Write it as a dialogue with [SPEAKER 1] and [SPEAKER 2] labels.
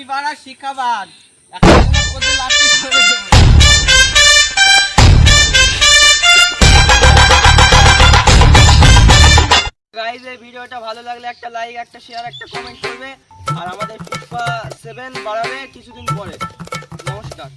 [SPEAKER 1] আমি পাড়ার শিক্ষাবান, এখন কোথায় লাঠি ছড়ে দেবো। গাইজ এই ভিডিওটা ভালো লাগলে একটা লাইক, একটা শেয়ার, একটা কমেন্ট করবে আর আমাদের পুষ্পা 7 বাড়াবে কিছুদিন পরে। নমস্কার।